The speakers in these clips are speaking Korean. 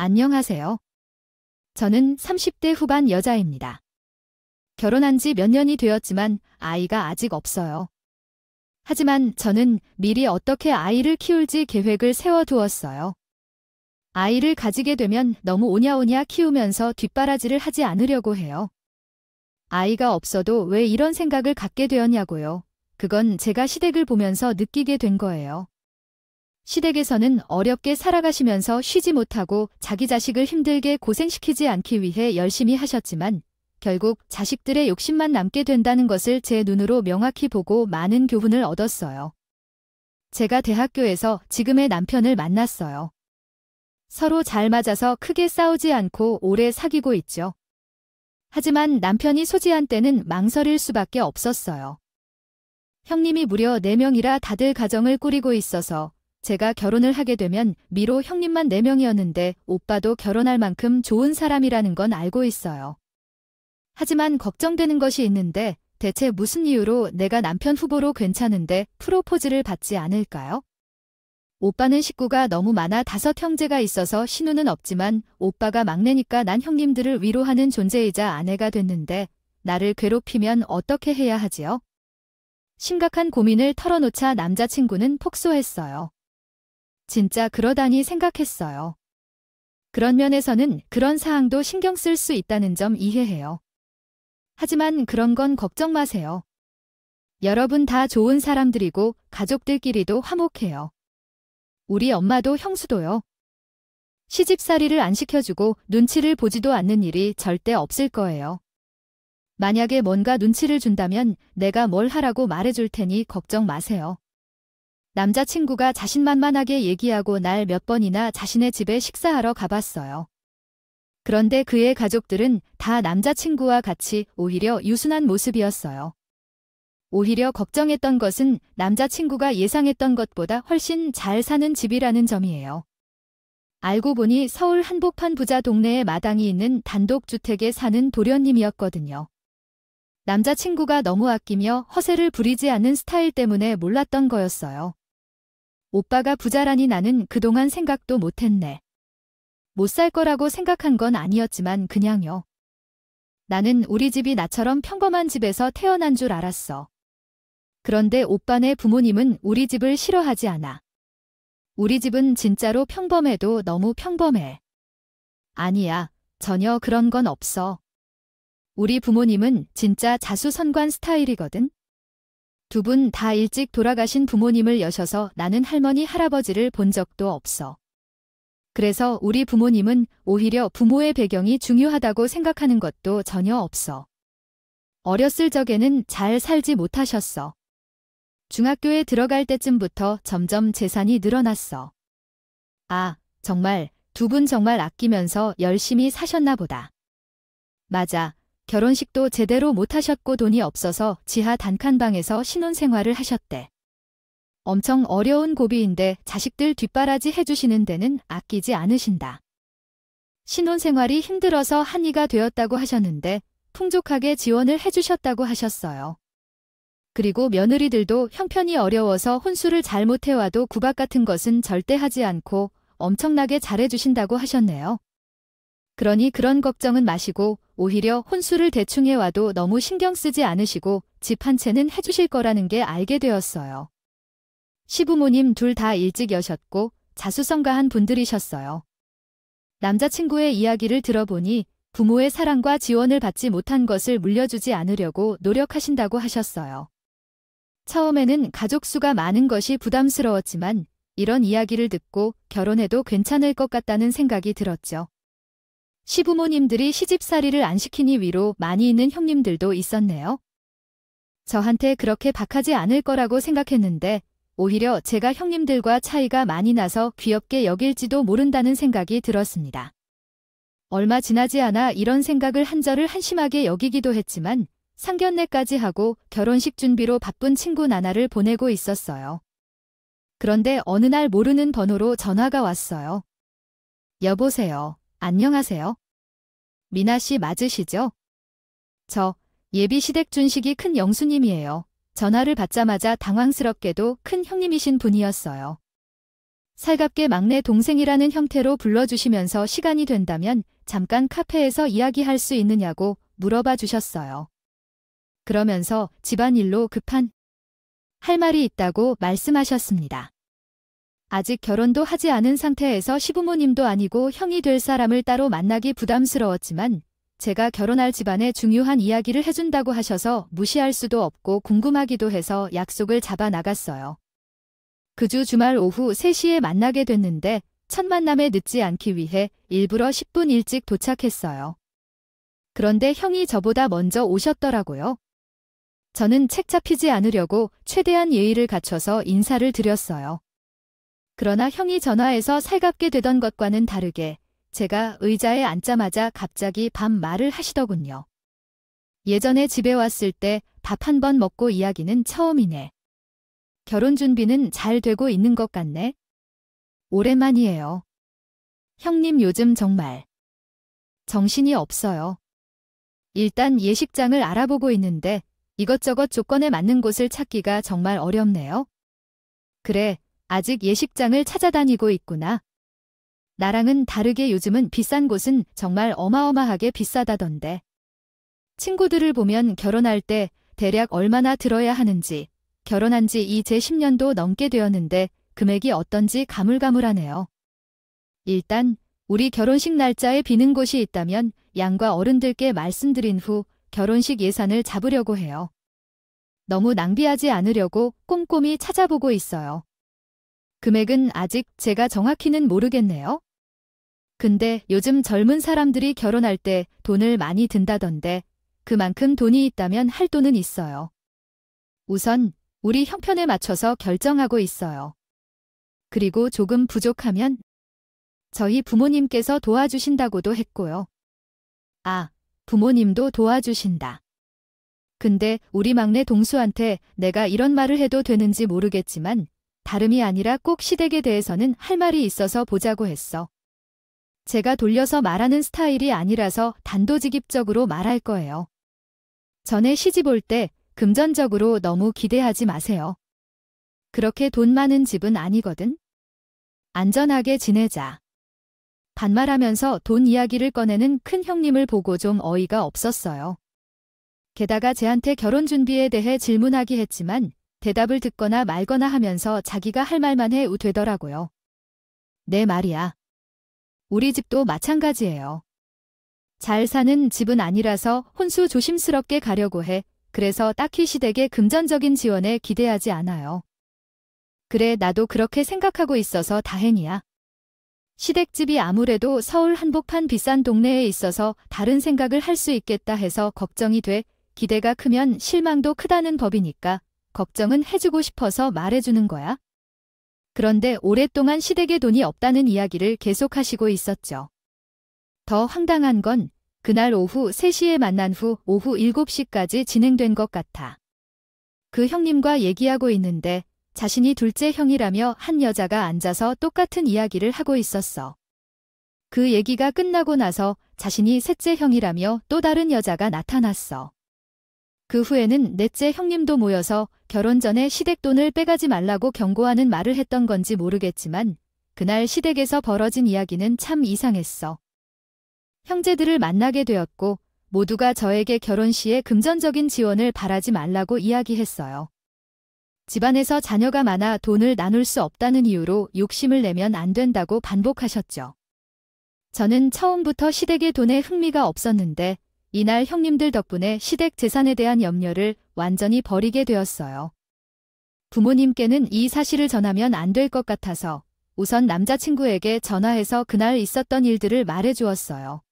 안녕하세요. 저는 30대 후반 여자입니다. 결혼한 지 몇 년이 되었지만 아이가 아직 없어요. 하지만 저는 미리 어떻게 아이를 키울지 계획을 세워두었어요. 아이를 가지게 되면 너무 오냐오냐 키우면서 뒷바라지를 하지 않으려고 해요. 아이가 없어도 왜 이런 생각을 갖게 되었냐고요. 그건 제가 시댁을 보면서 느끼게 된 거예요. 시댁에서는 어렵게 살아가시면서 쉬지 못하고 자기 자식을 힘들게 고생시키지 않기 위해 열심히 하셨지만 결국 자식들의 욕심만 남게 된다는 것을 제 눈으로 명확히 보고 많은 교훈을 얻었어요. 제가 대학교에서 지금의 남편을 만났어요. 서로 잘 맞아서 크게 싸우지 않고 오래 사귀고 있죠. 하지만 남편이 소지한 때는 망설일 수밖에 없었어요. 형님이 무려 4명이라 다들 가정을 꾸리고 있어서 제가 결혼을 하게 되면 미로 형님만 4명이었는데 오빠도 결혼할 만큼 좋은 사람이라는 건 알고 있어요. 하지만 걱정되는 것이 있는데 대체 무슨 이유로 내가 남편 후보로 괜찮은데 프로포즈를 받지 않을까요? 오빠는 식구가 너무 많아 5 형제가 있어서 신우는 없지만 오빠가 막내니까 난 형님들을 위로하는 존재이자 아내가 됐는데 나를 괴롭히면 어떻게 해야 하지요? 심각한 고민을 털어놓자 남자친구는 폭소했어요. 진짜 그러다니 생각했어요. 그런 면에서는 그런 사항도 신경 쓸 수 있다는 점 이해해요. 하지만 그런 건 걱정 마세요. 여러분 다 좋은 사람들이고 가족들끼리도 화목해요. 우리 엄마도 형수도요. 시집살이를 안 시켜주고 눈치를 보지도 않는 일이 절대 없을 거예요. 만약에 뭔가 눈치를 준다면 내가 뭘 하라고 말해줄 테니 걱정 마세요. 남자친구가 자신만만하게 얘기하고 날 몇 번이나 자신의 집에 식사하러 가봤어요. 그런데 그의 가족들은 다 남자친구와 같이 오히려 유순한 모습이었어요. 오히려 걱정했던 것은 남자친구가 예상했던 것보다 훨씬 잘 사는 집이라는 점이에요. 알고 보니 서울 한복판 부자 동네에 마당이 있는 단독주택에 사는 도련님이었거든요. 남자친구가 너무 아끼며 허세를 부리지 않는 스타일 때문에 몰랐던 거였어요. 오빠가 부자라니 나는 그동안 생각도 못했네. 못 살 거라고 생각한 건 아니었지만 그냥요. 나는 우리 집이 나처럼 평범한 집에서 태어난 줄 알았어. 그런데 오빠네 부모님은 우리 집을 싫어하지 않아. 우리 집은 진짜로 평범해도 너무 평범해. 아니야, 전혀 그런 건 없어. 우리 부모님은 진짜 자수성가한 스타일이거든. 2분 다 일찍 돌아가신 부모님을 여셔서 나는 할머니, 할아버지를 본 적도 없어. 그래서 우리 부모님은 오히려 부모의 배경이 중요하다고 생각하는 것도 전혀 없어. 어렸을 적에는 잘 살지 못하셨어. 중학교에 들어갈 때쯤부터 점점 재산이 늘어났어. 아, 정말 2분 정말 아끼면서 열심히 사셨나 보다. 맞아. 결혼식도 제대로 못하셨고 돈이 없어서 지하 단칸방에서 신혼생활을 하셨대. 엄청 어려운 고비인데 자식들 뒷바라지 해주시는 데는 아끼지 않으신다. 신혼생활이 힘들어서 한이가 되었다고 하셨는데 풍족하게 지원을 해주셨다고 하셨어요. 그리고 며느리들도 형편이 어려워서 혼수를 잘못해와도 구박 같은 것은 절대 하지 않고 엄청나게 잘해주신다고 하셨네요. 그러니 그런 걱정은 마시고 오히려 혼수를 대충 해와도 너무 신경 쓰지 않으시고 집 한 채는 해주실 거라는 게 알게 되었어요. 시부모님 둘 다 일찍 여셨고 자수성가한 분들이셨어요. 남자친구의 이야기를 들어보니 부모의 사랑과 지원을 받지 못한 것을 물려주지 않으려고 노력하신다고 하셨어요. 처음에는 가족 수가 많은 것이 부담스러웠지만 이런 이야기를 듣고 결혼해도 괜찮을 것 같다는 생각이 들었죠. 시부모님들이 시집살이를 안 시키니 위로 많이 있는 형님들도 있었네요. 저한테 그렇게 박하지 않을 거라고 생각했는데 오히려 제가 형님들과 차이가 많이 나서 귀엽게 여길지도 모른다는 생각이 들었습니다. 얼마 지나지 않아 이런 생각을 한절을 한심하게 여기기도 했지만 상견례까지 하고 결혼식 준비로 바쁜 친구 나나를 보내고 있었어요. 그런데 어느 날 모르는 번호로 전화가 왔어요. 여보세요. 안녕하세요. 미나 씨 맞으시죠? 저 예비 시댁 준식이 큰 영수님이에요. 전화를 받자마자 당황스럽게도 큰 형님이신 분이었어요. 살갑게 막내 동생이라는 형태로 불러주시면서 시간이 된다면 잠깐 카페에서 이야기할 수 있느냐고 물어봐 주셨어요. 그러면서 집안일로 급한 할 말이 있다고 말씀하셨습니다. 아직 결혼도 하지 않은 상태에서 시부모님도 아니고 형이 될 사람을 따로 만나기 부담스러웠지만 제가 결혼할 집안의 중요한 이야기를 해준다고 하셔서 무시할 수도 없고 궁금하기도 해서 약속을 잡아 나갔어요. 그 주 주말 오후 3시에 만나게 됐는데 첫 만남에 늦지 않기 위해 일부러 10분 일찍 도착했어요. 그런데 형이 저보다 먼저 오셨더라고요. 저는 책 잡히지 않으려고 최대한 예의를 갖춰서 인사를 드렸어요. 그러나 형이 전화해서 살갑게 되던 것과는 다르게 제가 의자에 앉자마자 갑자기 반말을 하시더군요. 예전에 집에 왔을 때 밥 한 번 먹고 이야기는 처음이네. 결혼 준비는 잘 되고 있는 것 같네. 오랜만이에요. 형님 요즘 정말 정신이 없어요. 일단 예식장을 알아보고 있는데 이것저것 조건에 맞는 곳을 찾기가 정말 어렵네요. 그래, 아직 예식장을 찾아다니고 있구나. 나랑은 다르게 요즘은 비싼 곳은 정말 어마어마하게 비싸다던데. 친구들을 보면 결혼할 때 대략 얼마나 들어야 하는지, 결혼한 지 이제 10년도 넘게 되었는데 금액이 어떤지 가물가물하네요. 일단 우리 결혼식 날짜에 비는 곳이 있다면 양과 어른들께 말씀드린 후 결혼식 예산을 잡으려고 해요. 너무 낭비하지 않으려고 꼼꼼히 찾아보고 있어요. 금액은 아직 제가 정확히는 모르겠네요. 근데 요즘 젊은 사람들이 결혼할 때 돈을 많이 든다던데 그만큼 돈이 있다면 할 돈은 있어요. 우선 우리 형편에 맞춰서 결정하고 있어요. 그리고 조금 부족하면 저희 부모님께서 도와주신다고도 했고요. 아, 부모님도 도와주신다. 근데 우리 막내 동수한테 내가 이런 말을 해도 되는지 모르겠지만 다름이 아니라 꼭 시댁에 대해서는 할 말이 있어서 보자고 했어. 제가 돌려서 말하는 스타일이 아니라서 단도직입적으로 말할 거예요. 전에 시집 올 때 금전적으로 너무 기대하지 마세요. 그렇게 돈 많은 집은 아니거든. 안전하게 지내자. 반말하면서 돈 이야기를 꺼내는 큰 형님을 보고 좀 어이가 없었어요. 게다가 제한테 결혼 준비에 대해 질문하기 했지만 대답을 듣거나 말거나 하면서 자기가 할 말만 해 되더라고요. 네 말이야. 우리 집도 마찬가지예요. 잘 사는 집은 아니라서 혼수 조심스럽게 가려고 해. 그래서 딱히 시댁의 금전적인 지원에 기대하지 않아요. 그래, 나도 그렇게 생각하고 있어서 다행이야. 시댁집이 아무래도 서울 한복판 비싼 동네에 있어서 다른 생각을 할 수 있겠다 해서 걱정이 돼. 기대가 크면 실망도 크다는 법이니까 걱정은 해주고 싶어서 말해주는 거야. 그런데 오랫동안 시댁에 돈이 없다는 이야기를 계속하시고 있었죠. 더 황당한 건 그날 오후 3시에 만난 후 오후 7시까지 진행된 것 같아. 그 형님과 얘기하고 있는데 자신이 둘째 형이라며 한 여자가 앉아서 똑같은 이야기를 하고 있었어. 그 얘기가 끝나고 나서 자신이 셋째 형이라며 또 다른 여자가 나타났어. 그 후에는 넷째 형님도 모여서 결혼 전에 시댁 돈을 빼가지 말라고 경고하는 말을 했던 건지 모르겠지만 그날 시댁에서 벌어진 이야기는 참 이상했어. 형제들을 만나게 되었고 모두가 저에게 결혼 시에 금전적인 지원을 바라지 말라고 이야기했어요. 집안에서 자녀가 많아 돈을 나눌 수 없다는 이유로 욕심을 내면 안 된다고 반복하셨죠. 저는 처음부터 시댁의 돈에 흥미가 없었는데 이날 형님들 덕분에 시댁 재산에 대한 염려를 완전히 버리게 되었어요. 부모님께는 이 사실을 전하면 안 될 것 같아서 우선 남자친구에게 전화해서 그날 있었던 일들을 말해주었어요.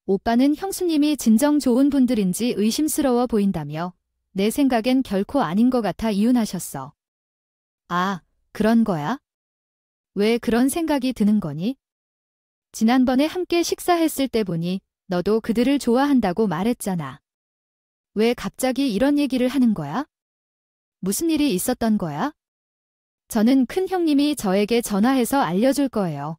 오빠는 형수님이 진정 좋은 분들인지 의심스러워 보인다며 내 생각엔 결코 아닌 것 같아 이윤하셨어. 아, 그런 거야? 왜 그런 생각이 드는 거니? 지난번에 함께 식사했을 때 보니 너도 그들을 좋아한다고 말했잖아. 왜 갑자기 이런 얘기를 하는 거야? 무슨 일이 있었던 거야? 저는 큰 형님이 저에게 전화해서 알려줄 거예요.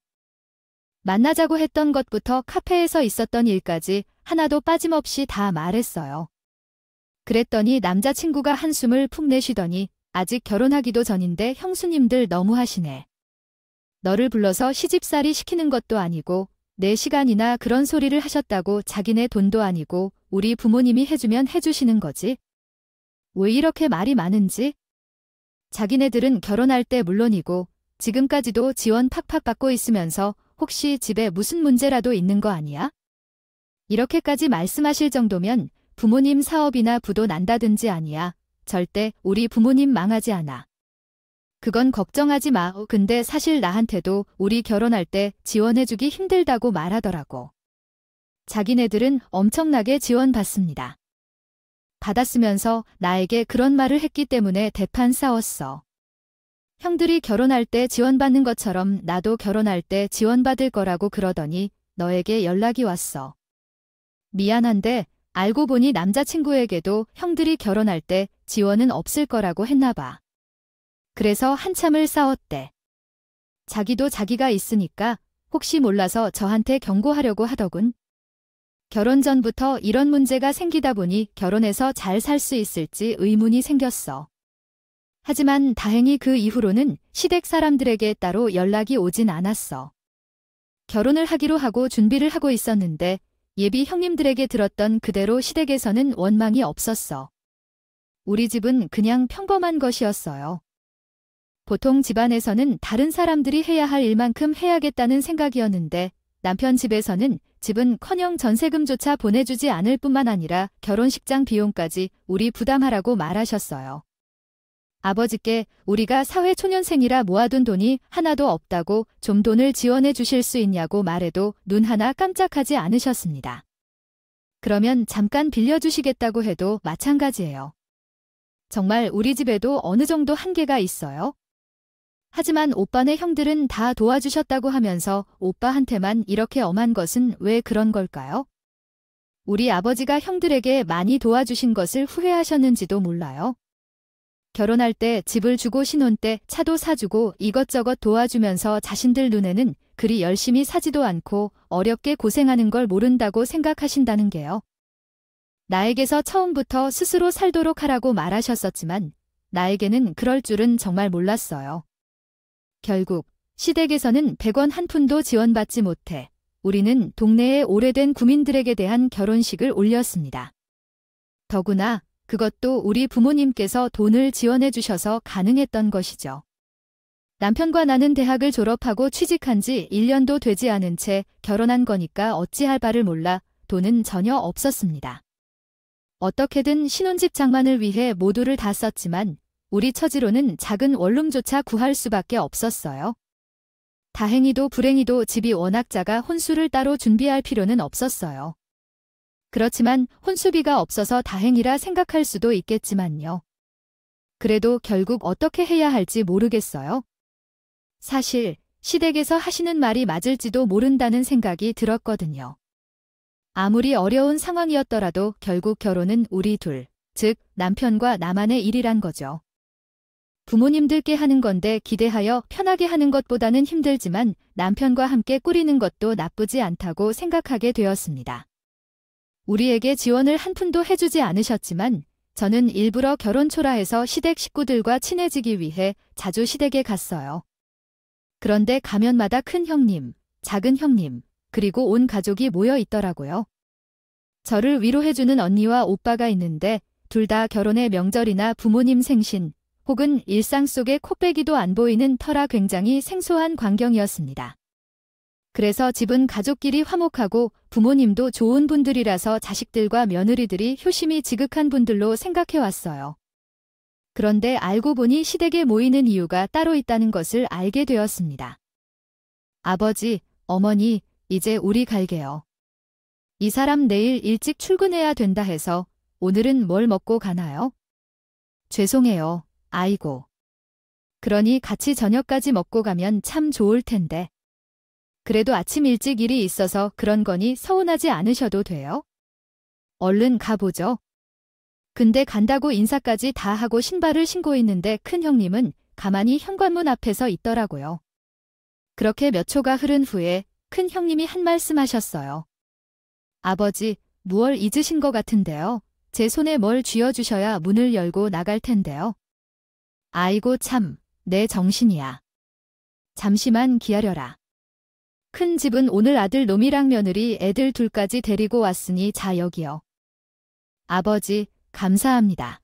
만나자고 했던 것부터 카페에서 있었던 일까지 하나도 빠짐없이 다 말했어요. 그랬더니 남자친구가 한숨을 푹 내쉬더니 아직 결혼하기도 전인데 형수님들 너무하시네. 너를 불러서 시집살이 시키는 것도 아니고 내 시간이나 그런 소리를 하셨다고 자기네 돈도 아니고 우리 부모님이 해주면 해주시는 거지. 왜 이렇게 말이 많은지? 자기네들은 결혼할 때 물론이고 지금까지도 지원 팍팍 받고 있으면서 혹시 집에 무슨 문제라도 있는 거 아니야? 이렇게까지 말씀하실 정도면 부모님 사업이나 부도 난다든지 아니야. 절대 우리 부모님 망하지 않아. 그건 걱정하지 마. 근데 사실 나한테도 우리 결혼할 때 지원해주기 힘들다고 말하더라고. 자기네들은 엄청나게 지원받습니다. 받았으면서 나에게 그런 말을 했기 때문에 대판 싸웠어. 형들이 결혼할 때 지원받는 것처럼 나도 결혼할 때 지원받을 거라고 그러더니 너에게 연락이 왔어. 미안한데 알고 보니 남자친구에게도 형들이 결혼할 때 지원은 없을 거라고 했나 봐. 그래서 한참을 싸웠대. 자기도 자기가 있으니까 혹시 몰라서 저한테 경고하려고 하더군. 결혼 전부터 이런 문제가 생기다 보니 결혼해서 잘 살 수 있을지 의문이 생겼어. 하지만 다행히 그 이후로는 시댁 사람들에게 따로 연락이 오진 않았어. 결혼을 하기로 하고 준비를 하고 있었는데 예비 형님들에게 들었던 그대로 시댁에서는 원망이 없었어. 우리 집은 그냥 평범한 것이었어요. 보통 집안에서는 다른 사람들이 해야 할 일만큼 해야겠다는 생각이었는데 남편 집에서는 집은커녕 전세금조차 보내주지 않을 뿐만 아니라 결혼식장 비용까지 우리 부담하라고 말하셨어요. 아버지께 우리가 사회초년생이라 모아둔 돈이 하나도 없다고 좀 돈을 지원해 주실 수 있냐고 말해도 눈 하나 깜짝하지 않으셨습니다. 그러면 잠깐 빌려주시겠다고 해도 마찬가지예요. 정말 우리 집에도 어느 정도 한계가 있어요. 하지만 오빠네 형들은 다 도와주셨다고 하면서 오빠한테만 이렇게 엄한 것은 왜 그런 걸까요? 우리 아버지가 형들에게 많이 도와주신 것을 후회하셨는지도 몰라요. 결혼할 때 집을 주고 신혼 때 차도 사주고 이것저것 도와주면서 자신들 눈에는 그리 열심히 사지도 않고 어렵게 고생하는 걸 모른다고 생각하신다는 게요. 나에게서 처음부터 스스로 살도록 하라고 말하셨었지만 나에게는 그럴 줄은 정말 몰랐어요. 결국 시댁에서는 100원 한 푼도 지원받지 못해 우리는 동네의 오래된 구민들에게 대한 결혼식을 올렸습니다. 더구나 그것도 우리 부모님께서 돈을 지원해 주셔서 가능했던 것이죠. 남편과 나는 대학을 졸업하고 취직한 지 1년도 되지 않은 채 결혼한 거니까 어찌할 바를 몰라 돈은 전혀 없었습니다. 어떻게든 신혼집 장만을 위해 모두를 다 썼지만 우리 처지로는 작은 원룸조차 구할 수밖에 없었어요. 다행히도 불행히도 집이 워낙 작아 혼수를 따로 준비할 필요는 없었어요. 그렇지만 혼수비가 없어서 다행이라 생각할 수도 있겠지만요. 그래도 결국 어떻게 해야 할지 모르겠어요. 사실 시댁에서 하시는 말이 맞을지도 모른다는 생각이 들었거든요. 아무리 어려운 상황이었더라도 결국 결혼은 우리 둘, 즉 남편과 나만의 일이란 거죠. 부모님들께 하는 건데 기대하여 편하게 하는 것보다는 힘들지만 남편과 함께 꾸리는 것도 나쁘지 않다고 생각하게 되었습니다. 우리에게 지원을 한 푼도 해주지 않으셨지만 저는 일부러 결혼 초라해서 시댁 식구들과 친해지기 위해 자주 시댁에 갔어요. 그런데 가면마다 큰 형님, 작은 형님, 그리고 온 가족이 모여 있더라고요. 저를 위로해주는 언니와 오빠가 있는데 둘 다 결혼의 명절이나 부모님 생신 혹은 일상 속의 코빼기도 안 보이는 터라 굉장히 생소한 광경이었습니다. 그래서 집은 가족끼리 화목하고 부모님도 좋은 분들이라서 자식들과 며느리들이 효심이 지극한 분들로 생각해왔어요. 그런데 알고 보니 시댁에 모이는 이유가 따로 있다는 것을 알게 되었습니다. 아버지, 어머니, 이제 우리 갈게요. 이 사람 내일 일찍 출근해야 된다 해서 오늘은 뭘 먹고 가나요? 죄송해요. 아이고. 그러니 같이 저녁까지 먹고 가면 참 좋을 텐데. 그래도 아침 일찍 일이 있어서 그런 거니 서운하지 않으셔도 돼요? 얼른 가보죠. 근데 간다고 인사까지 다 하고 신발을 신고 있는데 큰 형님은 가만히 현관문 앞에 서 있더라고요. 그렇게 몇 초가 흐른 후에 큰 형님이 한 말씀 하셨어요. 아버지, 무얼 잊으신 것 같은데요. 제 손에 뭘 쥐어주셔야 문을 열고 나갈 텐데요. 아이고 참, 내 정신이야. 잠시만 기다려라. 큰 집은 오늘 아들 놈이랑 며느리 애들 둘까지 데리고 왔으니 자 여기요. 아버지, 감사합니다.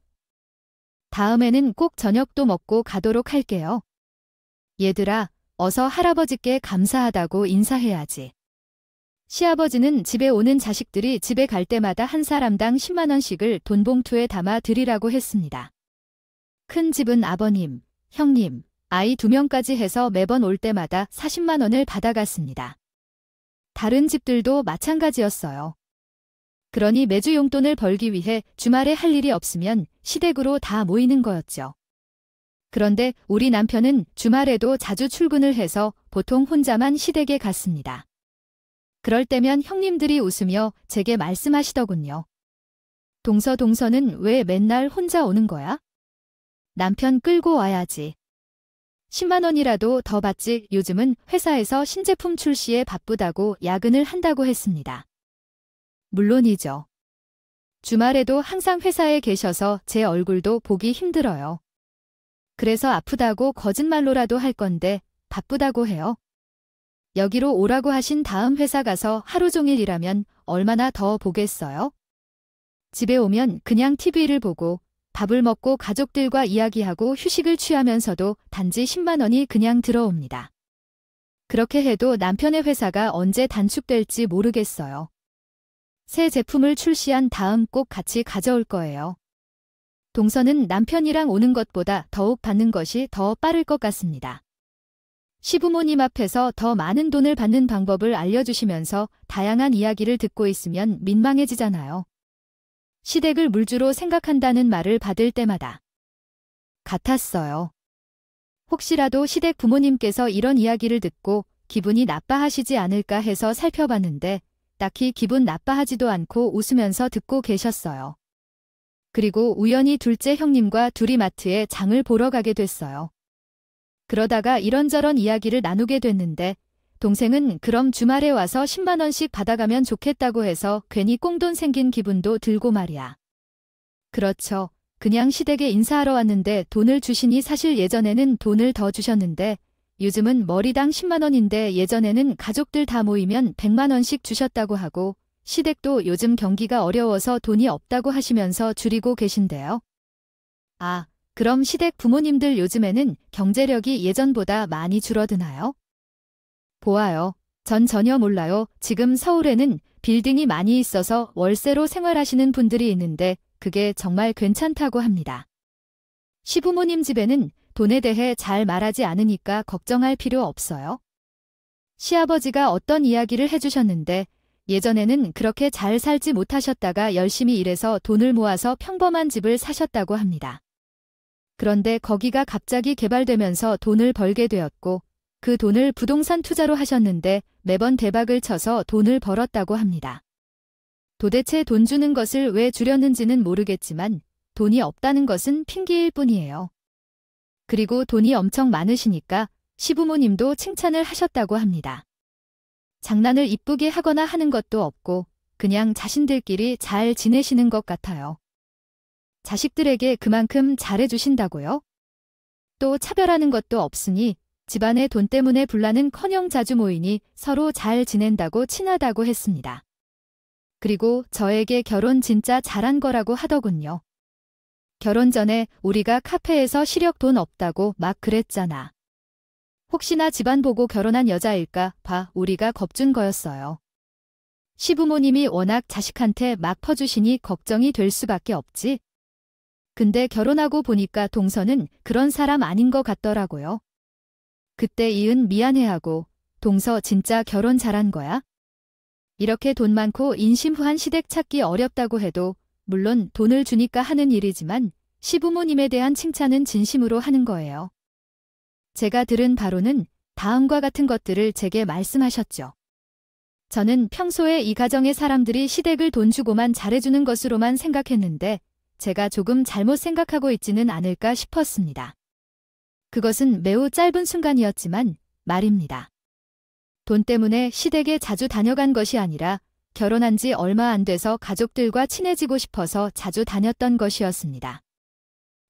다음에는 꼭 저녁도 먹고 가도록 할게요. 얘들아, 어서 할아버지께 감사하다고 인사해야지. 시아버지는 집에 오는 자식들이 집에 갈 때마다 한 사람당 10만 원씩을 돈 봉투에 담아 드리라고 했습니다. 큰 집은 아버님, 형님, 아이 2명까지 해서 매번 올 때마다 40만 원을 받아갔습니다. 다른 집들도 마찬가지였어요. 그러니 매주 용돈을 벌기 위해 주말에 할 일이 없으면 시댁으로 다 모이는 거였죠. 그런데 우리 남편은 주말에도 자주 출근을 해서 보통 혼자만 시댁에 갔습니다. 그럴 때면 형님들이 웃으며 제게 말씀하시더군요. 동서는 왜 맨날 혼자 오는 거야? 남편 끌고 와야지. 10만 원이라도 더 받지. 요즘은 회사에서 신제품 출시에 바쁘다고 야근을 한다고 했습니다. 물론이죠. 주말에도 항상 회사에 계셔서 제 얼굴도 보기 힘들어요. 그래서 아프다고 거짓말로라도 할 건데 바쁘다고 해요. 여기로 오라고 하신 다음 회사 가서 하루 종일 일하면 얼마나 더 보겠어요? 집에 오면 그냥 TV를 보고 밥을 먹고 가족들과 이야기하고 휴식을 취하면서도 단지 10만 원이 그냥 들어옵니다. 그렇게 해도 남편의 회사가 언제 단축될지 모르겠어요. 새 제품을 출시한 다음 꼭 같이 가져올 거예요. 동서는 남편이랑 오는 것보다 더욱 받는 것이 더 빠를 것 같습니다. 시부모님 앞에서 더 많은 돈을 받는 방법을 알려주시면서 다양한 이야기를 듣고 있으면 민망해지잖아요. 시댁을 물주로 생각한다는 말을 받을 때마다 같았어요. 혹시라도 시댁 부모님께서 이런 이야기를 듣고 기분이 나빠하시지 않을까 해서 살펴봤는데 딱히 기분 나빠하지도 않고 웃으면서 듣고 계셨어요. 그리고 우연히 둘째 형님과 둘이 마트에 장을 보러 가게 됐어요. 그러다가 이런저런 이야기를 나누게 됐는데 동생은 그럼 주말에 와서 10만 원씩 받아가면 좋겠다고 해서 괜히 꽁돈 생긴 기분도 들고 말이야. 그렇죠. 그냥 시댁에 인사하러 왔는데 돈을 주시니 사실 예전에는 돈을 더 주셨는데 요즘은 머리당 10만 원인데 예전에는 가족들 다 모이면 100만 원씩 주셨다고 하고 시댁도 요즘 경기가 어려워서 돈이 없다고 하시면서 줄이고 계신데요. 아, 그럼 시댁 부모님들 요즘에는 경제력이 예전보다 많이 줄어드나요? 보아요. 전 전혀 몰라요. 지금 서울에는 빌딩이 많이 있어서 월세로 생활하시는 분들이 있는데 그게 정말 괜찮다고 합니다. 시부모님 집에는 돈에 대해 잘 말하지 않으니까 걱정할 필요 없어요. 시아버지가 어떤 이야기를 해주셨는데 예전에는 그렇게 잘 살지 못하셨다가 열심히 일해서 돈을 모아서 평범한 집을 사셨다고 합니다. 그런데 거기가 갑자기 개발되면서 돈을 벌게 되었고 그 돈을 부동산 투자로 하셨는데 매번 대박을 쳐서 돈을 벌었다고 합니다. 도대체 돈 주는 것을 왜 줄였는지는 모르겠지만 돈이 없다는 것은 핑계일 뿐이에요. 그리고 돈이 엄청 많으시니까 시부모님도 칭찬을 하셨다고 합니다. 장난을 이쁘게 하거나 하는 것도 없고 그냥 자신들끼리 잘 지내시는 것 같아요. 자식들에게 그만큼 잘해주신다고요? 또 차별하는 것도 없으니 집안에 돈 때문에 분란은커녕 자주 모이니 서로 잘 지낸다고 친하다고 했습니다. 그리고 저에게 결혼 진짜 잘한 거라고 하더군요. 결혼 전에 우리가 카페에서 시력 돈 없다고 막 그랬잖아. 혹시나 집안 보고 결혼한 여자일까 봐 우리가 겁준 거였어요. 시부모님이 워낙 자식한테 막 퍼주시니 걱정이 될 수밖에 없지. 근데 결혼하고 보니까 동서는 그런 사람 아닌 것 같더라고요. 그때 이은 미안해하고 동서 진짜 결혼 잘한 거야? 이렇게 돈 많고 인심후한 시댁 찾기 어렵다고 해도 물론 돈을 주니까 하는 일이지만 시부모님에 대한 칭찬은 진심으로 하는 거예요. 제가 들은 바로는 다음과 같은 것들을 제게 말씀하셨죠. 저는 평소에 이 가정의 사람들이 시댁을 돈 주고만 잘해주는 것으로만 생각했는데 제가 조금 잘못 생각하고 있지는 않을까 싶었습니다. 그것은 매우 짧은 순간이었지만 말입니다. 돈 때문에 시댁에 자주 다녀간 것이 아니라 결혼한 지 얼마 안 돼서 가족들과 친해지고 싶어서 자주 다녔던 것이었습니다.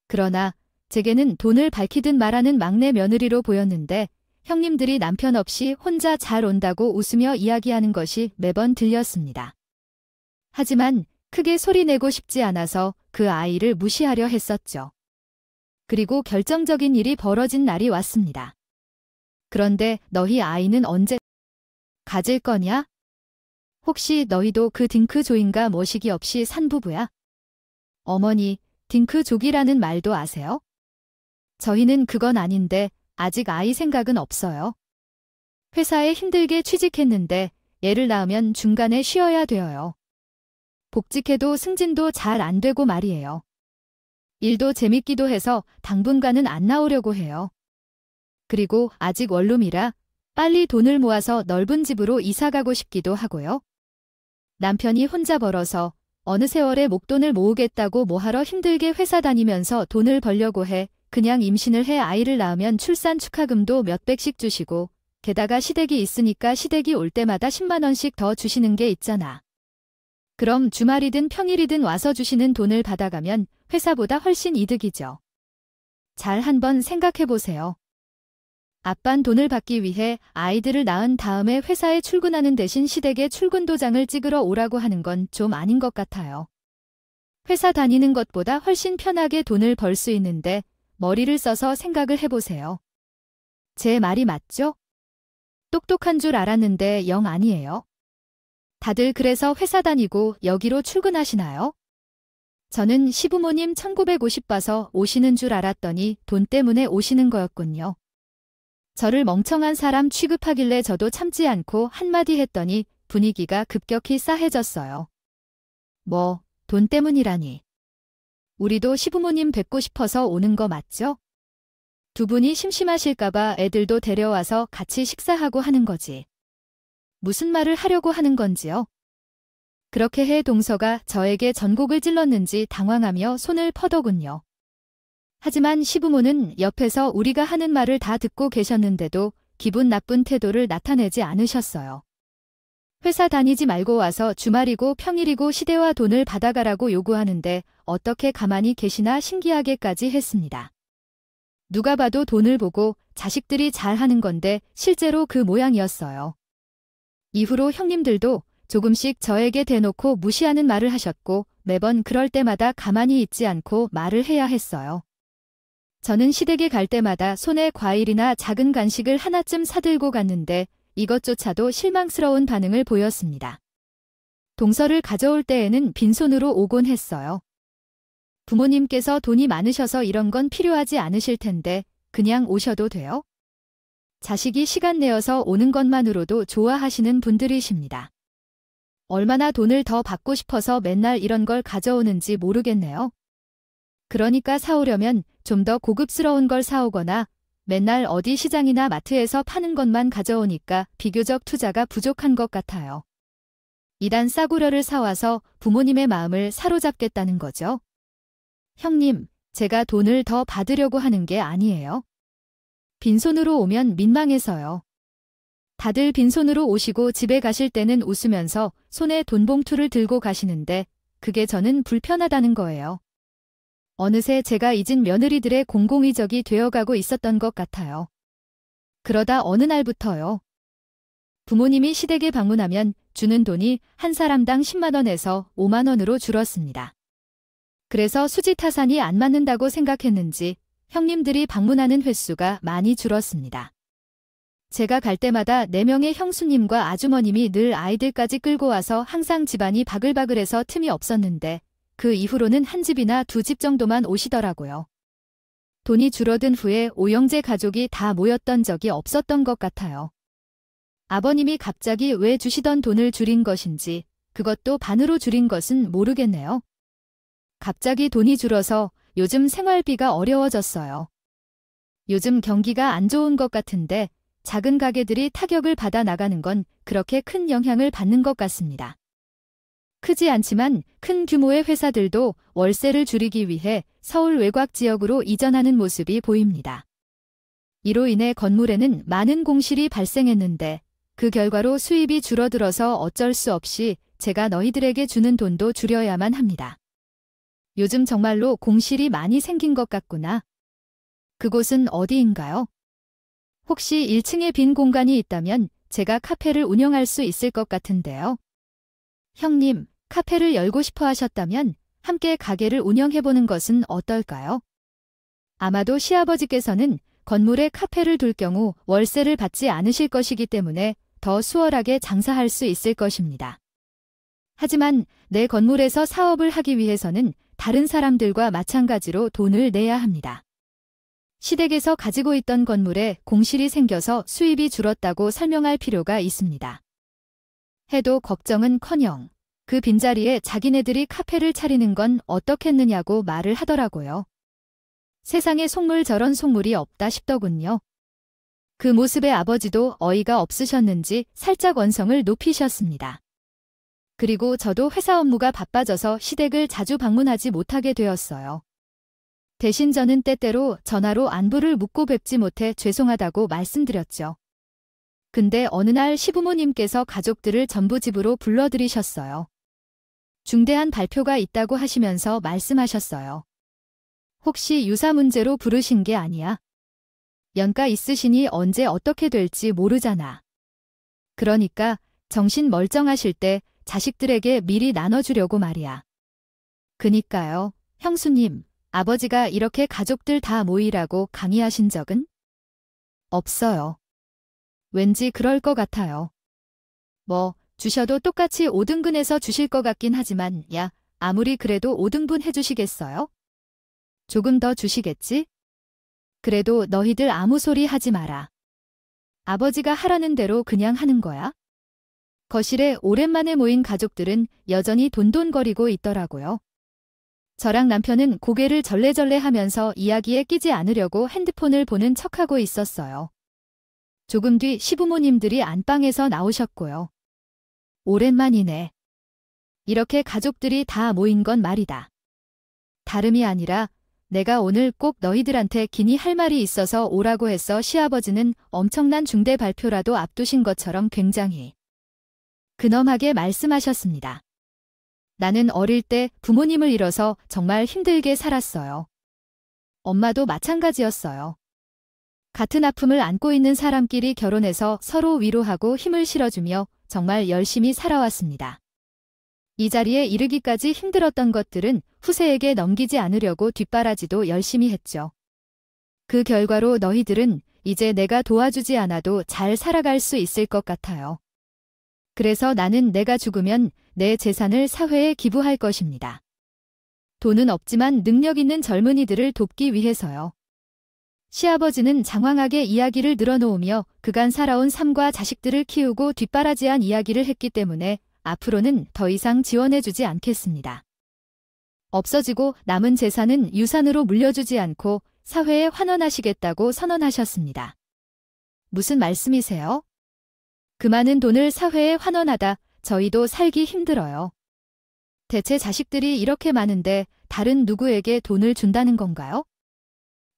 그러나 제게는 돈을 밝히듯 말하는 막내 며느리로 보였는데 형님들이 남편 없이 혼자 잘 온다고 웃으며 이야기하는 것이 매번 들렸습니다. 하지만 크게 소리내고 싶지 않아서 그 아이를 무시하려 했었죠. 그리고 결정적인 일이 벌어진 날이 왔습니다. 그런데 너희 아이는 언제 가질 거냐? 혹시 너희도 그 딩크족인가 머시기 없이 산 부부야? 어머니, 딩크족이라는 말도 아세요? 저희는 그건 아닌데 아직 아이 생각은 없어요. 회사에 힘들게 취직했는데 애를 낳으면 중간에 쉬어야 되어요. 복직해도 승진도 잘 안 되고 말이에요. 일도 재밌기도 해서 당분간은 안 나오려고 해요. 그리고 아직 원룸이라 빨리 돈을 모아서 넓은 집으로 이사 가고 싶기도 하고요. 남편이 혼자 벌어서 어느 세월에 목돈을 모으겠다고 뭐하러 힘들게 회사 다니면서 돈을 벌려고 해. 그냥 임신을 해 아이를 낳으면 출산 축하금도 몇백씩 주시고 게다가 시댁이 있으니까 시댁이 올 때마다 10만 원씩 더 주시는 게 있잖아. 그럼 주말이든 평일이든 와서 주시는 돈을 받아가면 회사보다 훨씬 이득이죠. 잘 한번 생각해 보세요. 아빤 돈을 받기 위해 아이들을 낳은 다음에 회사에 출근하는 대신 시댁에 출근 도장을 찍으러 오라고 하는 건 좀 아닌 것 같아요. 회사 다니는 것보다 훨씬 편하게 돈을 벌 수 있는데 머리를 써서 생각을 해보세요. 제 말이 맞죠? 똑똑한 줄 알았는데 영 아니에요. 다들 그래서 회사 다니고 여기로 출근하시나요? 저는 시부모님 1950 봐서 오시는 줄 알았더니 돈 때문에 오시는 거였군요. 저를 멍청한 사람 취급하길래 저도 참지 않고 한마디 했더니 분위기가 급격히 싸해졌어요. 뭐, 돈 때문이라니. 우리도 시부모님 뵙고 싶어서 오는 거 맞죠? 두 분이 심심하실까봐 애들도 데려와서 같이 식사하고 하는 거지. 무슨 말을 하려고 하는 건지요? 그렇게 해 동서가 저에게 전곡을 찔렀는지 당황하며 손을 퍼더군요. 하지만 시부모는 옆에서 우리가 하는 말을 다 듣고 계셨는데도 기분 나쁜 태도를 나타내지 않으셨어요. 회사 다니지 말고 와서 주말이고 평일이고 시대와 돈을 받아가라고 요구하는데 어떻게 가만히 계시나 신기하게까지 했습니다. 누가 봐도 돈을 보고 자식들이 잘하는 건데 실제로 그 모양이었어요. 이후로 형님들도 조금씩 저에게 대놓고 무시하는 말을 하셨고 매번 그럴 때마다 가만히 있지 않고 말을 해야 했어요. 저는 시댁에 갈 때마다 손에 과일이나 작은 간식을 하나쯤 사들고 갔는데 이것조차도 실망스러운 반응을 보였습니다. 동서를 가져올 때에는 빈손으로 오곤 했어요. 부모님께서 돈이 많으셔서 이런 건 필요하지 않으실 텐데 그냥 오셔도 돼요? 자식이 시간 내어서 오는 것만으로도 좋아하시는 분들이십니다. 얼마나 돈을 더 받고 싶어서 맨날 이런 걸 가져오는지 모르겠네요. 그러니까 사오려면 좀 더 고급스러운 걸 사오거나 맨날 어디 시장이나 마트에서 파는 것만 가져오니까 비교적 투자가 부족한 것 같아요. 이단 싸구려를 사와서 부모님의 마음을 사로잡겠다는 거죠. 형님, 제가 돈을 더 받으려고 하는 게 아니에요. 빈손으로 오면 민망해서요. 다들 빈손으로 오시고 집에 가실 때는 웃으면서 손에 돈봉투를 들고 가시는데 그게 저는 불편하다는 거예요. 어느새 제가 잊은 며느리들의 공공의적이 되어가고 있었던 것 같아요. 그러다 어느 날부터요. 부모님이 시댁에 방문하면 주는 돈이 한 사람당 10만 원에서 5만 원으로 줄었습니다. 그래서 수지타산이 안 맞는다고 생각했는지 형님들이 방문하는 횟수가 많이 줄었습니다. 제가 갈 때마다 4명의 형수님과 아주머님이 늘 아이들까지 끌고 와서 항상 집안이 바글바글해서 틈이 없었는데 그 이후로는 한 집이나 2집 정도만 오시더라고요. 돈이 줄어든 후에 오영재 가족이 다 모였던 적이 없었던 것 같아요. 아버님이 갑자기 왜 주시던 돈을 줄인 것인지 그것도 반으로 줄인 것은 모르겠네요. 갑자기 돈이 줄어서 요즘 생활비가 어려워졌어요. 요즘 경기가 안 좋은 것 같은데 작은 가게들이 타격을 받아 나가는 건 그렇게 큰 영향을 받는 것 같습니다. 크지 않지만 큰 규모의 회사들도 월세를 줄이기 위해 서울 외곽 지역으로 이전하는 모습이 보입니다. 이로 인해 건물에는 많은 공실이 발생했는데 그 결과로 수입이 줄어들어서 어쩔 수 없이 제가 너희들에게 주는 돈도 줄여야만 합니다. 요즘 정말로 공실이 많이 생긴 것 같구나. 그곳은 어디인가요? 혹시 1층에 빈 공간이 있다면 제가 카페를 운영할 수 있을 것 같은데요. 형님, 카페를 열고 싶어 하셨다면 함께 가게를 운영해보는 것은 어떨까요? 아마도 시아버지께서는 건물에 카페를 둘 경우 월세를 받지 않으실 것이기 때문에 더 수월하게 장사할 수 있을 것입니다. 하지만 내 건물에서 사업을 하기 위해서는 다른 사람들과 마찬가지로 돈을 내야 합니다. 시댁에서 가지고 있던 건물에 공실이 생겨서 수입이 줄었다고 설명할 필요가 있습니다. 해도 걱정은커녕 그 빈자리에 자기네들이 카페를 차리는 건 어떻겠느냐고 말을 하더라고요. 세상에 속물 저런 속물이 없다 싶더군요. 그 모습에 아버지도 어이가 없으셨는지 살짝 언성을 높이셨습니다. 그리고 저도 회사 업무가 바빠져서 시댁을 자주 방문하지 못하게 되었어요. 대신 저는 때때로 전화로 안부를 묻고 뵙지 못해 죄송하다고 말씀드렸죠. 근데 어느 날 시부모님께서 가족들을 전부 집으로 불러들이셨어요. 중대한 발표가 있다고 하시면서 말씀하셨어요. 혹시 유사 문제로 부르신 게 아니야? 연가 있으시니 언제 어떻게 될지 모르잖아. 그러니까 정신 멀쩡하실 때 자식들에게 미리 나눠주려고 말이야. 그니까요, 형수님, 아버지가 이렇게 가족들 다 모이라고 강의하신 적은? 없어요. 왠지 그럴 것 같아요. 뭐, 주셔도 똑같이 5등분해서 주실 것 같긴 하지만, 야, 아무리 그래도 5등분 해주시겠어요? 조금 더 주시겠지? 그래도 너희들 아무 소리 하지 마라. 아버지가 하라는 대로 그냥 하는 거야? 거실에 오랜만에 모인 가족들은 여전히 돈돈거리고 있더라고요. 저랑 남편은 고개를 절레절레 하면서 이야기에 끼지 않으려고 핸드폰을 보는 척하고 있었어요. 조금 뒤 시부모님들이 안방에서 나오셨고요. 오랜만이네. 이렇게 가족들이 다 모인 건 말이다. 다름이 아니라 내가 오늘 꼭 너희들한테 기니 할 말이 있어서 오라고 해서 시아버지는 엄청난 중대 발표라도 앞두신 것처럼 굉장히 근엄하게 말씀하셨습니다. 나는 어릴 때 부모님을 잃어서 정말 힘들게 살았어요. 엄마도 마찬가지였어요. 같은 아픔을 안고 있는 사람끼리 결혼해서 서로 위로하고 힘을 실어주며 정말 열심히 살아왔습니다. 이 자리에 이르기까지 힘들었던 것들은 후세에게 넘기지 않으려고 뒷바라지도 열심히 했죠. 그 결과로 너희들은 이제 내가 도와주지 않아도 잘 살아갈 수 있을 것 같아요. 그래서 나는 내가 죽으면 내 재산을 사회에 기부할 것입니다. 돈은 없지만 능력 있는 젊은이들을 돕기 위해서요. 시아버지는 장황하게 이야기를 늘어놓으며 그간 살아온 삶과 자식들을 키우고 뒷바라지한 이야기를 했기 때문에 앞으로는 더 이상 지원해주지 않겠습니다. 없어지고 남은 재산은 유산으로 물려주지 않고 사회에 환원하시겠다고 선언하셨습니다. 무슨 말씀이세요? 그 많은 돈을 사회에 환원하다 저희도 살기 힘들어요. 대체 자식들이 이렇게 많은데 다른 누구에게 돈을 준다는 건가요?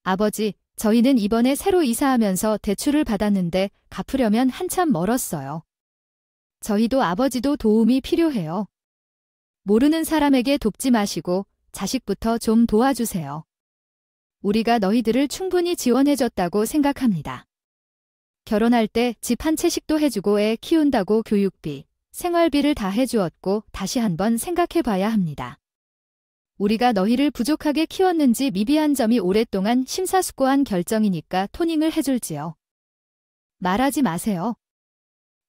아버지, 저희는 이번에 새로 이사하면서 대출을 받았는데 갚으려면 한참 멀었어요. 저희도 아버지도 도움이 필요해요. 모르는 사람에게 돕지 마시고 자식부터 좀 도와주세요. 우리가 너희들을 충분히 지원해줬다고 생각합니다. 결혼할 때 집 한 채씩도 해주고 애 키운다고 교육비, 생활비를 다 해주었고 다시 한번 생각해봐야 합니다. 우리가 너희를 부족하게 키웠는지 미비한 점이 오랫동안 심사숙고한 결정이니까 토닝을 해줄지요. 말하지 마세요.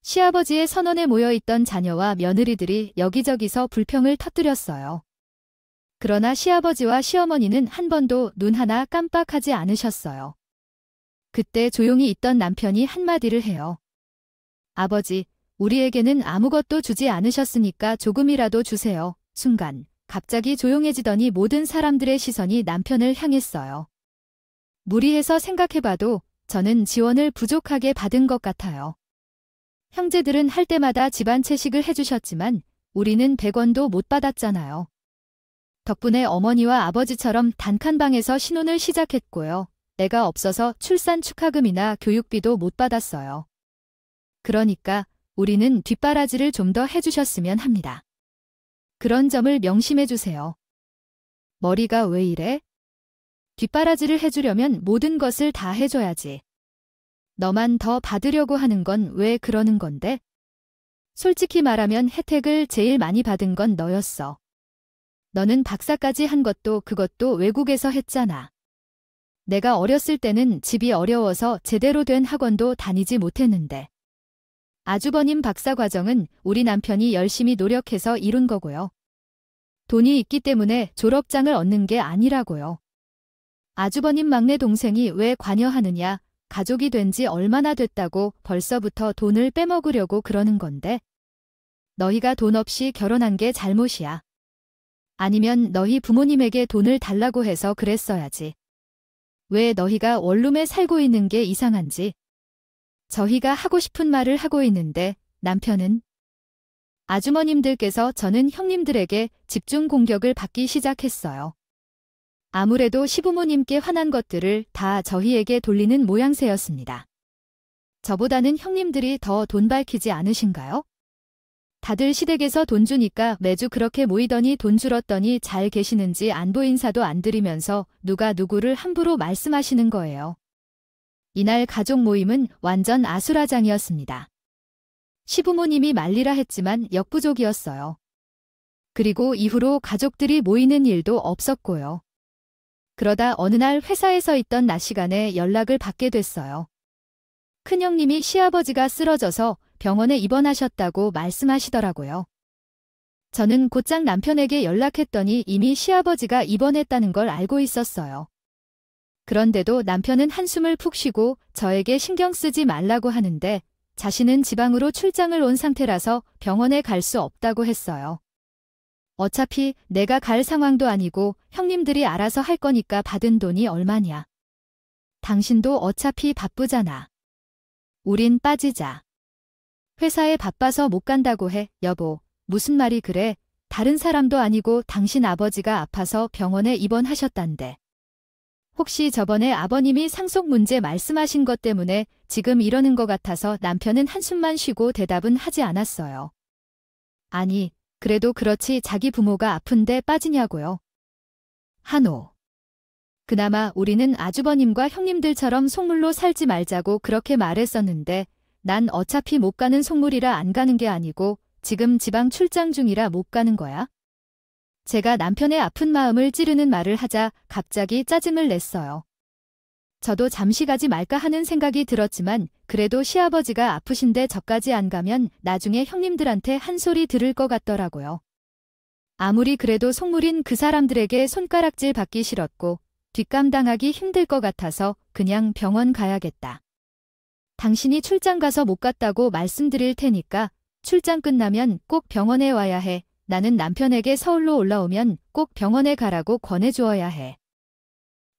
시아버지의 선언에 모여있던 자녀와 며느리들이 여기저기서 불평을 터뜨렸어요. 그러나 시아버지와 시어머니는 한 번도 눈 하나 깜빡하지 않으셨어요. 그때 조용히 있던 남편이 한마디를 해요. 아버지, 우리에게는 아무것도 주지 않으셨으니까 조금이라도 주세요. 순간 갑자기 조용해지더니 모든 사람들의 시선이 남편을 향했어요. 무리해서 생각해봐도 저는 지원을 부족하게 받은 것 같아요. 형제들은 할 때마다 집안 채식을 해주셨지만 우리는 100원도 못 받았잖아요. 덕분에 어머니와 아버지처럼 단칸방에서 신혼을 시작했고요. 내가 없어서 출산 축하금이나 교육비도 못 받았어요. 그러니까 우리는 뒷바라지를 좀 더 해주셨으면 합니다. 그런 점을 명심해주세요. 머리가 왜 이래? 뒷바라지를 해주려면 모든 것을 다 해줘야지. 너만 더 받으려고 하는 건 왜 그러는 건데? 솔직히 말하면 혜택을 제일 많이 받은 건 너였어. 너는 박사까지 한 것도 그것도 외국에서 했잖아. 내가 어렸을 때는 집이 어려워서 제대로 된 학원도 다니지 못했는데. 아주버님 박사 과정은 우리 남편이 열심히 노력해서 이룬 거고요. 돈이 있기 때문에 졸업장을 얻는 게 아니라고요. 아주버님 막내 동생이 왜 관여하느냐, 가족이 된 지 얼마나 됐다고 벌써부터 돈을 빼먹으려고 그러는 건데. 너희가 돈 없이 결혼한 게 잘못이야. 아니면 너희 부모님에게 돈을 달라고 해서 그랬어야지. 왜 너희가 원룸에 살고 있는 게 이상한지. 저희가 하고 싶은 말을 하고 있는데 남편은 아주머님들께서 저는 형님들에게 집중 공격을 받기 시작했어요. 아무래도 시부모님께 화난 것들을 다 저희에게 돌리는 모양새였습니다. 저보다는 형님들이 더 돈 밝히지 않으신가요? 다들 시댁에서 돈 주니까 매주 그렇게 모이더니 돈 줄었더니 잘 계시는지 안부 인사도 안 드리면서 누가 누구를 함부로 말씀하시는 거예요. 이날 가족 모임은 완전 아수라장이었습니다. 시부모님이 말리라 했지만 역부족이었어요. 그리고 이후로 가족들이 모이는 일도 없었고요. 그러다 어느 날 회사에서 있던 낮 시간에 연락을 받게 됐어요. 큰형님이 시아버지가 쓰러져서 병원에 입원하셨다고 말씀하시더라고요. 저는 곧장 남편에게 연락했더니 이미 시아버지가 입원했다는 걸 알고 있었어요. 그런데도 남편은 한숨을 푹 쉬고 저에게 신경 쓰지 말라고 하는데 자신은 지방으로 출장을 온 상태라서 병원에 갈 수 없다고 했어요. 어차피 내가 갈 상황도 아니고 형님들이 알아서 할 거니까 받은 돈이 얼마냐. 당신도 어차피 바쁘잖아. 우린 빠지자. 회사에 바빠서 못 간다고 해. 여보, 무슨 말이 그래? 다른 사람도 아니고 당신 아버지가 아파서 병원에 입원하셨단데. 혹시 저번에 아버님이 상속 문제 말씀하신 것 때문에 지금 이러는 것 같아서 남편은 한숨만 쉬고 대답은 하지 않았어요. 아니, 그래도 그렇지 자기 부모가 아픈데 빠지냐고요. 한호. 그나마 우리는 아주버님과 형님들처럼 속물로 살지 말자고 그렇게 말했었는데 난 어차피 못 가는 속물이라 안 가는 게 아니고 지금 지방 출장 중이라 못 가는 거야. 제가 남편의 아픈 마음을 찌르는 말을 하자 갑자기 짜증을 냈어요. 저도 잠시 가지 말까 하는 생각이 들었지만 그래도 시아버지가 아프신데 저까지 안 가면 나중에 형님들한테 한 소리 들을 것 같더라고요. 아무리 그래도 속물인 그 사람들에게 손가락질 받기 싫었고 뒷감당하기 힘들 것 같아서 그냥 병원 가야겠다. 당신이 출장 가서 못 갔다고 말씀드릴 테니까 출장 끝나면 꼭 병원에 와야 해. 나는 남편에게 서울로 올라오면 꼭 병원에 가라고 권해주어야 해.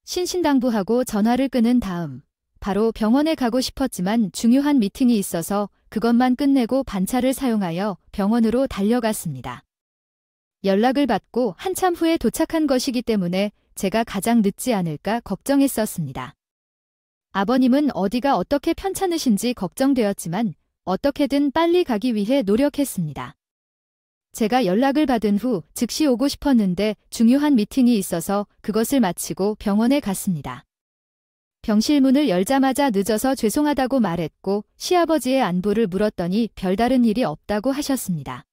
신신당부하고 전화를 끊은 다음 바로 병원에 가고 싶었지만 중요한 미팅이 있어서 그것만 끝내고 반차를 사용하여 병원으로 달려갔습니다. 연락을 받고 한참 후에 도착한 것이기 때문에 제가 가장 늦지 않을까 걱정했었습니다. 아버님은 어디가 어떻게 편찮으신지 걱정되었지만 어떻게든 빨리 가기 위해 노력했습니다. 제가 연락을 받은 후 즉시 오고 싶었는데 중요한 미팅이 있어서 그것을 마치고 병원에 갔습니다. 병실 문을 열자마자 늦어서 죄송하다고 말했고 시아버지의 안부를 물었더니 별다른 일이 없다고 하셨습니다.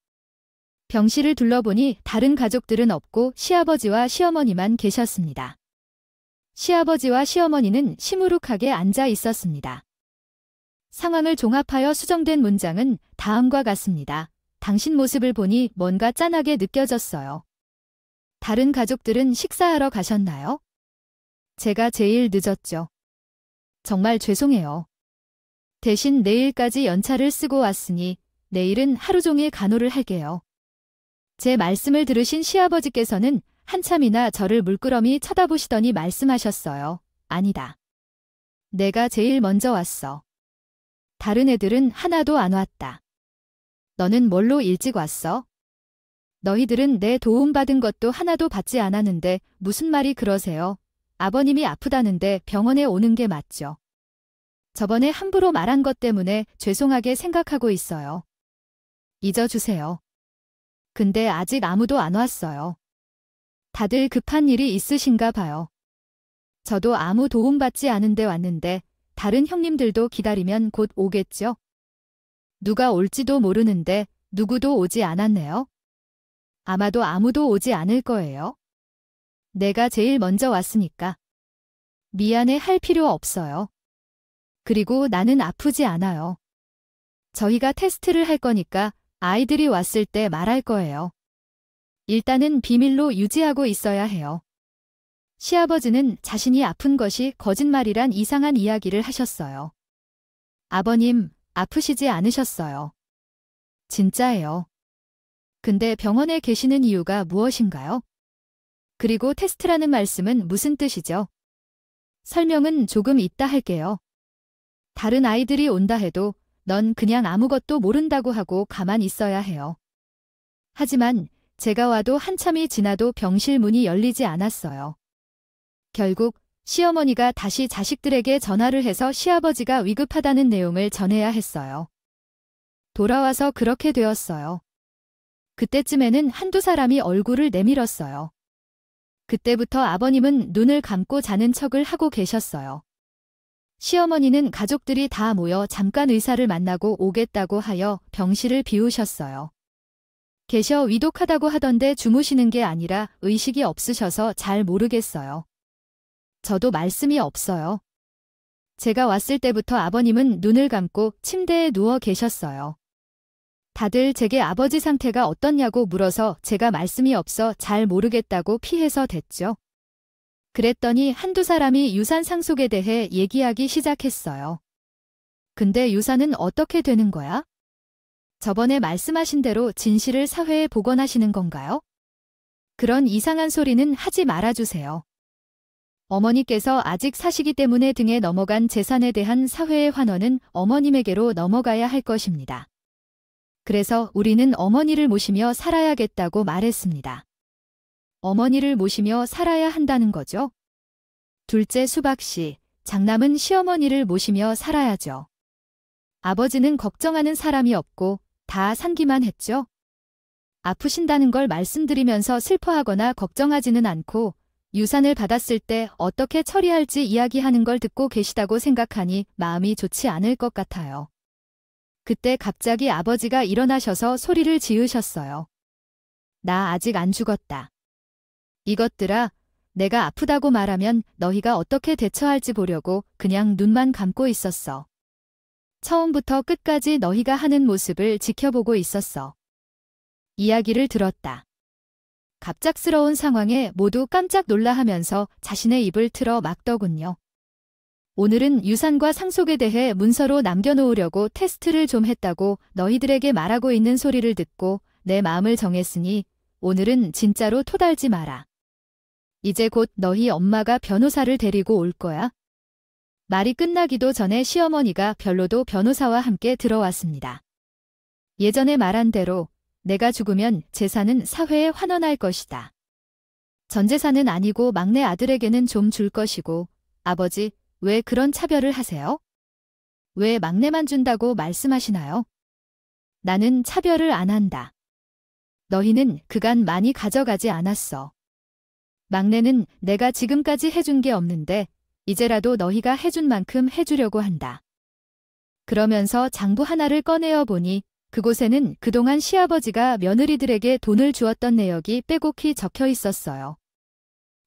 병실을 둘러보니 다른 가족들은 없고 시아버지와 시어머니만 계셨습니다. 시아버지와 시어머니는 시무룩하게 앉아 있었습니다. 상황을 종합하여 수정된 문장은 다음과 같습니다. 당신 모습을 보니 뭔가 짠하게 느껴졌어요. 다른 가족들은 식사하러 가셨나요? 제가 제일 늦었죠. 정말 죄송해요. 대신 내일까지 연차를 쓰고 왔으니 내일은 하루 종일 간호를 할게요. 제 말씀을 들으신 시아버지께서는 한참이나 저를 물끄러미 쳐다보시더니 말씀하셨어요. 아니다. 내가 제일 먼저 왔어. 다른 애들은 하나도 안 왔다. 너는 뭘로 일찍 왔어? 너희들은 내 도움받은 것도 하나도 받지 않았는데 무슨 말이 그러세요? 아버님이 아프다는데 병원에 오는 게 맞죠. 저번에 함부로 말한 것 때문에 죄송하게 생각하고 있어요. 잊어주세요. 근데 아직 아무도 안 왔어요. 다들 급한 일이 있으신가 봐요. 저도 아무 도움받지 않은데 왔는데 다른 형님들도 기다리면 곧 오겠죠? 누가 올지도 모르는데 누구도 오지 않았네요. 아마도 아무도 오지 않을 거예요. 내가 제일 먼저 왔으니까. 미안해 할 필요 없어요. 그리고 나는 아프지 않아요. 저희가 테스트를 할 거니까 아이들이 왔을 때 말할 거예요. 일단은 비밀로 유지하고 있어야 해요. 시아버지는 자신이 아픈 것이 거짓말이란 이상한 이야기를 하셨어요. 아버님, 아프시지 않으셨어요. 진짜예요. 근데 병원에 계시는 이유가 무엇인가요? 그리고 테스트라는 말씀은 무슨 뜻이죠? 설명은 조금 이따 할게요. 다른 아이들이 온다 해도 넌 그냥 아무것도 모른다고 하고 가만 있어야 해요. 하지만 제가 와도 한참이 지나도 병실 문이 열리지 않았어요. 결국 시어머니가 다시 자식들에게 전화를 해서 시아버지가 위급하다는 내용을 전해야 했어요. 돌아와서 그렇게 되었어요. 그때쯤에는 한두 사람이 얼굴을 내밀었어요. 그때부터 아버님은 눈을 감고 자는 척을 하고 계셨어요. 시어머니는 가족들이 다 모여 잠깐 의사를 만나고 오겠다고 하여 병실을 비우셨어요. 계셔 위독하다고 하던데 주무시는 게 아니라 의식이 없으셔서 잘 모르겠어요. 저도 말씀이 없어요. 제가 왔을 때부터 아버님은 눈을 감고 침대에 누워 계셨어요. 다들 제게 아버지 상태가 어떻냐고 물어서 제가 말씀이 없어 잘 모르겠다고 피해서 됐죠. 그랬더니 한두 사람이 유산 상속에 대해 얘기하기 시작했어요. 근데 유산은 어떻게 되는 거야? 저번에 말씀하신 대로 진실을 사회에 복원하시는 건가요? 그런 이상한 소리는 하지 말아주세요. 어머니께서 아직 사시기 때문에 등에 넘어간 재산에 대한 사회의 환원은 어머님에게로 넘어가야 할 것입니다. 그래서 우리는 어머니를 모시며 살아야겠다고 말했습니다. 어머니를 모시며 살아야 한다는 거죠. 둘째 수박씨, 장남은 시어머니를 모시며 살아야죠. 아버지는 걱정하는 사람이 없고 다 산기만 했죠. 아프신다는 걸 말씀드리면서 슬퍼하거나 걱정하지는 않고 유산을 받았을 때 어떻게 처리할지 이야기하는 걸 듣고 계시다고 생각하니 마음이 좋지 않을 것 같아요. 그때 갑자기 아버지가 일어나셔서 소리를 지으셨어요. 나 아직 안 죽었다. 이것들아, 내가 아프다고 말하면 너희가 어떻게 대처할지 보려고 그냥 눈만 감고 있었어. 처음부터 끝까지 너희가 하는 모습을 지켜보고 있었어. 이야기를 들었다. 갑작스러운 상황에 모두 깜짝 놀라하면서 자신의 입을 틀어 막더군요. 오늘은 유산과 상속에 대해 문서로 남겨놓으려고 테스트를 좀 했다고 너희들에게 말하고 있는 소리를 듣고 내 마음을 정했으니 오늘은 진짜로 토달지 마라. 이제 곧 너희 엄마가 변호사를 데리고 올 거야. 말이 끝나기도 전에 시어머니가 별로도 변호사와 함께 들어왔습니다. 예전에 말한 대로 내가 죽으면 재산은 사회에 환원할 것이다. 전 재산은 아니고 막내 아들에게는 좀 줄 것이고, 아버지, 왜 그런 차별을 하세요? 왜 막내만 준다고 말씀하시나요? 나는 차별을 안 한다. 너희는 그간 많이 가져가지 않았어. 막내는 내가 지금까지 해준 게 없는데 이제라도 너희가 해준 만큼 해주려고 한다. 그러면서 장부 하나를 꺼내어 보니 그곳에는 그동안 시아버지가 며느리들에게 돈을 주었던 내역이 빼곡히 적혀 있었어요.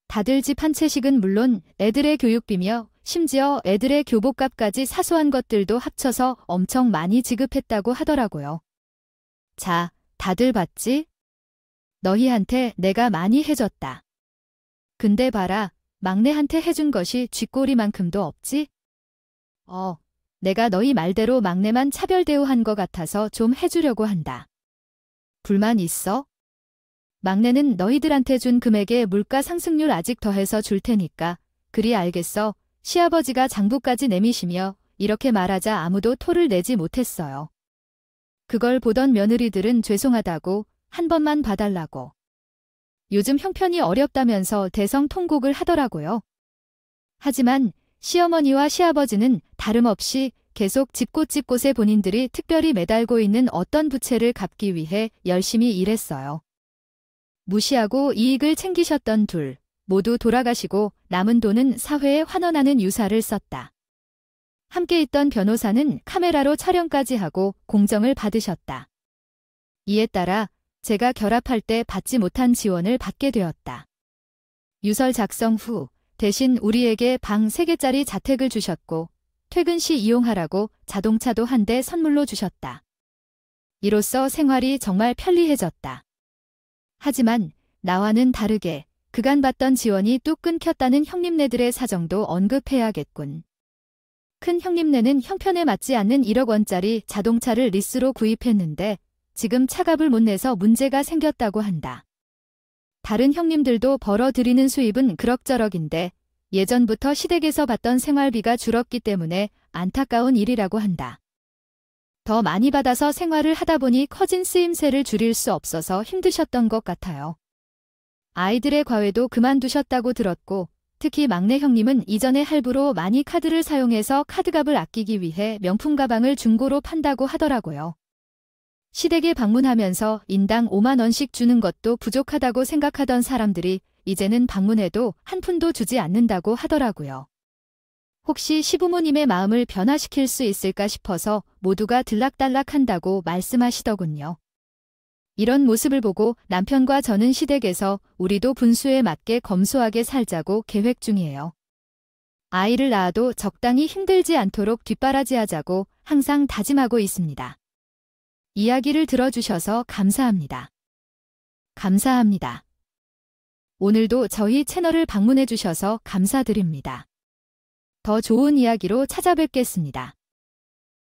다들 집 한 채씩은 물론 애들의 교육비며 심지어 애들의 교복값까지 사소한 것들도 합쳐서 엄청 많이 지급했다고 하더라고요. 자, 다들 봤지? 너희한테 내가 많이 해줬다. 근데 봐라, 막내한테 해준 것이 쥐꼬리만큼도 없지? 내가 너희 말대로 막내만 차별 대우한 것 같아서 좀 해주려고 한다. 불만 있어? 막내는 너희들한테 준 금액에 물가 상승률 아직 더해서 줄 테니까 그리 알겠어. 시아버지가 장부까지 내미시며 이렇게 말하자 아무도 토를 내지 못했어요. 그걸 보던 며느리들은 죄송하다고 한 번만 봐달라고. 요즘 형편이 어렵다면서 대성통곡을 하더라고요. 하지만 시어머니와 시아버지는 다름없이 계속 집곳집곳에 본인들이 특별히 매달고 있는 어떤 부채를 갚기 위해 열심히 일했어요. 무시하고 이익을 챙기셨던 둘, 모두 돌아가시고 남은 돈은 사회에 환원하는 유사를 썼다. 함께 있던 변호사는 카메라로 촬영까지 하고 공정을 받으셨다. 이에 따라 제가 결합할 때 받지 못한 지원을 받게 되었다. 유서 작성 후 대신 우리에게 방 3개짜리 자택을 주셨고 퇴근 시 이용하라고 자동차도 한 대 선물로 주셨다. 이로써 생활이 정말 편리해졌다. 하지만 나와는 다르게 그간 받던 지원이 뚝 끊겼다는 형님네들의 사정도 언급해야겠군. 큰 형님네는 형편에 맞지 않는 1억 원짜리 자동차를 리스로 구입했는데 지금 차값을 못 내서 문제가 생겼다고 한다. 다른 형님들도 벌어들이는 수입은 그럭저럭인데 예전부터 시댁에서 받던 생활비가 줄었기 때문에 안타까운 일이라고 한다. 더 많이 받아서 생활을 하다 보니 커진 쓰임새를 줄일 수 없어서 힘드셨던 것 같아요. 아이들의 과외도 그만두셨다고 들었고 특히 막내 형님은 이전에 할부로 많이 카드를 사용해서 카드값을 아끼기 위해 명품 가방을 중고로 판다고 하더라고요. 시댁에 방문하면서 인당 5만 원씩 주는 것도 부족하다고 생각하던 사람들이 이제는 방문해도 한 푼도 주지 않는다고 하더라고요. 혹시 시부모님의 마음을 변화시킬 수 있을까 싶어서 모두가 들락달락한다고 말씀하시더군요. 이런 모습을 보고 남편과 저는 시댁에서 우리도 분수에 맞게 검소하게 살자고 계획 중이에요. 아이를 낳아도 적당히 힘들지 않도록 뒷바라지하자고 항상 다짐하고 있습니다. 이야기를 들어주셔서 감사합니다. 감사합니다. 오늘도 저희 채널을 방문해 주셔서 감사드립니다. 더 좋은 이야기로 찾아뵙겠습니다.